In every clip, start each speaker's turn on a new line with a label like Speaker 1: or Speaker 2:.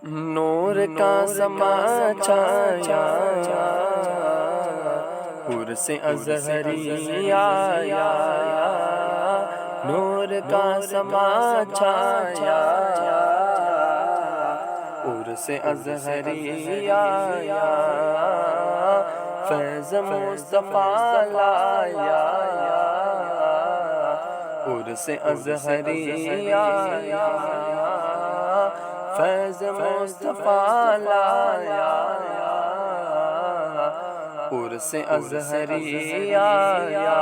Speaker 1: نور کا سما چھایا حور سے ازہری آیا، نور کا سما چھایا حور سے ازہری آیا، فیض مصطفیٰ لایا حور سے ازہری آیا، فیض مصطفیٰ لایا حور سے ازہری آیا،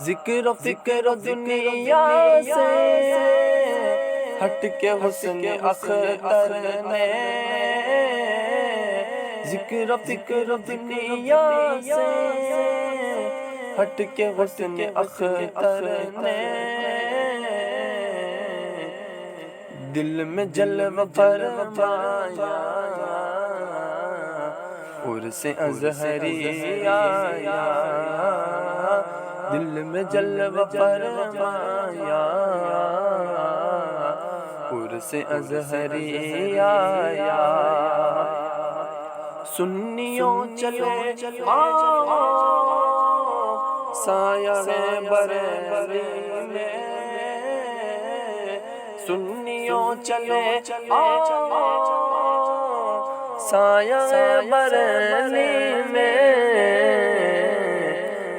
Speaker 1: ذکر و فکر دنیا سے ہٹ کے حسن اختر نے، ذکر و فکر دنیا سے ہٹ کے حسن اختر نے، دل میں جلوہ فرمایا حور سے ازہری آیا، دل میں جلوہ فرمایا حور سے ازہری آیا، سنیوں چلے آؤ سایہ بریلی میں، سنیوں چلے آؤ سایہ بریلی میں،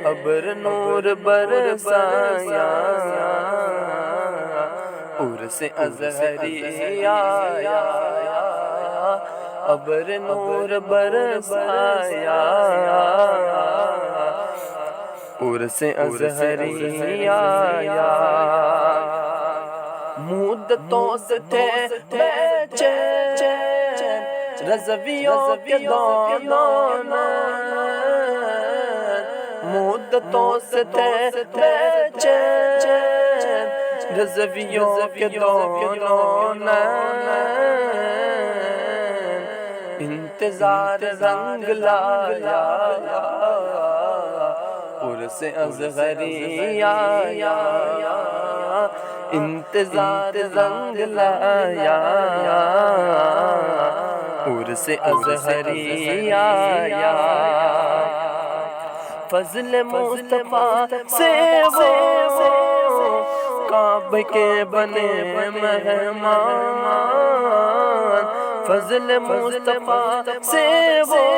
Speaker 1: ابر نور برسایا حور سے ازہری آیا، ابر نور برسایا حور سے ازہری آیا، مدتوں سے تھے بے چین رضویوں کے دونوں نین، مدتوں سے تھے بے چین رضویوں کے دونوں نین، انتظار رنگ لایا حور سے ازہری آیا، انتظار رنگ لایا حور سے ازہری آیا، فضل مصطفیٰ سے وہ کعبہ کے بنے مہمان، فضل مصطفیٰ سے وہ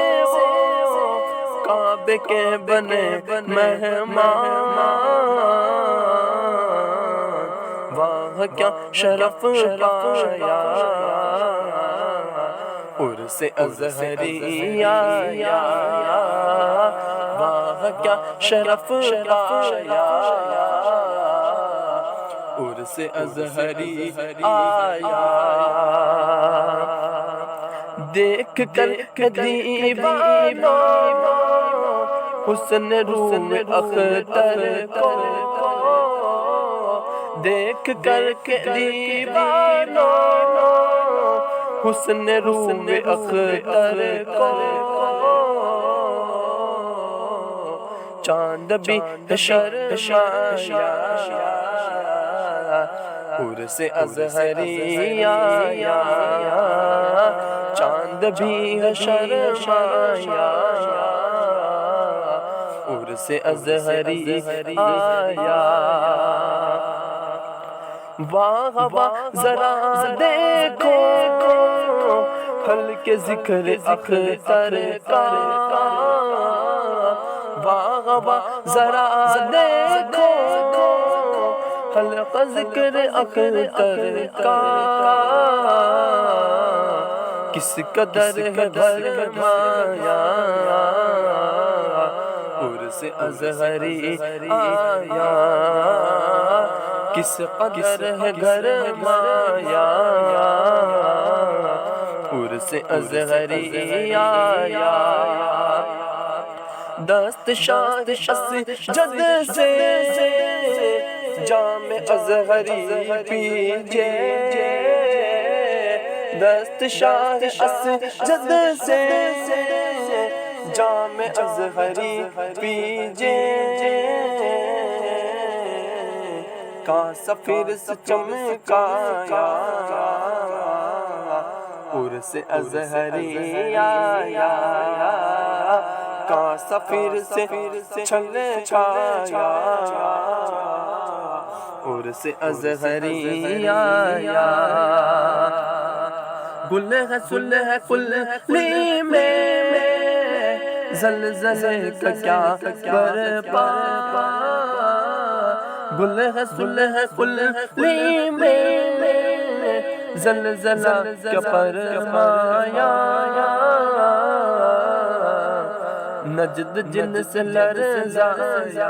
Speaker 1: کعبہ کے بنے مہمان، واہ کیا شرف پایا حور سے ازہری آیا، واہ کیا شرف پایا حور سے ازہری آیا، دیکھ کر دیوانوں حسن روم اختر کو، دیکھ کر کے دیوانوں حسن روم اختر کو، چاند بھی شرمایا حور سے ازہری آیا، چاند بھی شرمایا حور سے ازہری آیا، واہ واہ ذرا دیکھو ہلکے ذکر اختر کا، واہ واہ ذرا دیکھو حلقہ ذکر اختر کا، کس قدر ہے بھرمایا حور سے ازہری آیا، کس قدر ہے گھرمایا حور سے ازہری آیا، دست شاد جد سے جام ازہری پیجے، دست شاد جد سے جام ازہری پیجے، کا سفیر سے چمکایا عرس ازہری آیا کا سفیر سے چھلکایا عرس ازہری آیا گل ہے سلح ہے کلی میں زلزلے کا کیا برپا گل ہے سلح ہے کلی میں زلزلہ کیا فرمایا نجد جن سے لرزایا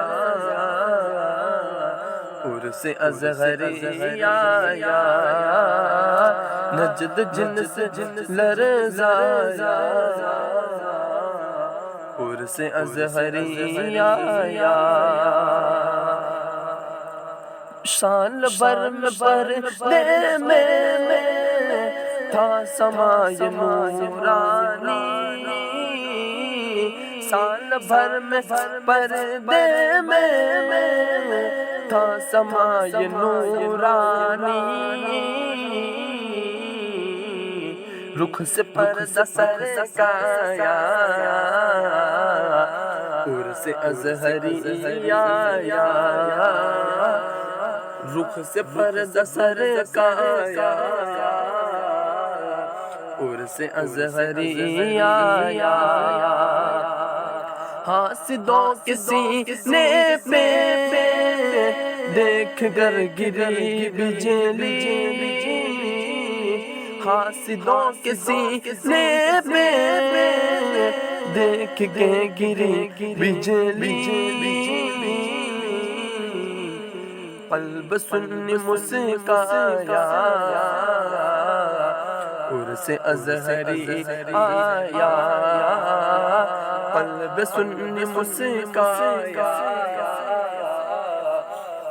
Speaker 1: عرس ازہری آیا نجد جن سے لرزایا عرس ازہری آیا سال بھر میں پردے میں تھا سمائے نورانی سال بھر میں پردے میں تھا سمائے نورانی رخ سے پردہ سرکایا عرس ازہری آیا رخ سے پردہ سرکایا عرس ازہری آیا حاسدوں کے سینے پہ دیکھ کر گری بجلی حاسدوں کے سینے پہ دیکھ کے گری بجلی قلب سنی مسکایا عرس ازہری آیا قلب سنی مسکایا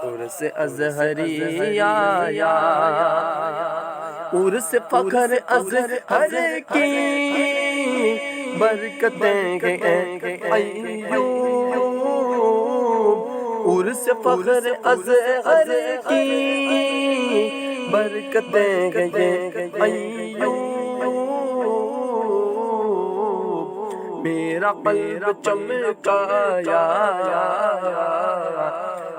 Speaker 1: عرس ازہری آیا عرس فخر ازہر کی برکتیں گئے ایوب عرس فخر ازہر کی برکتیں گئے ایوب میرا قلب چمکایا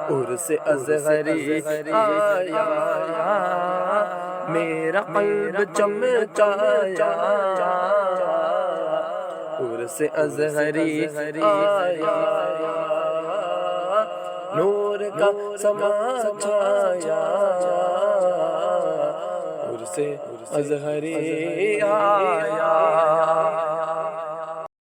Speaker 1: عرس ازہری آیا میرا قلب چمکایا عرس ازہری آیا نور کا سما چھایا عرس ازہری آیا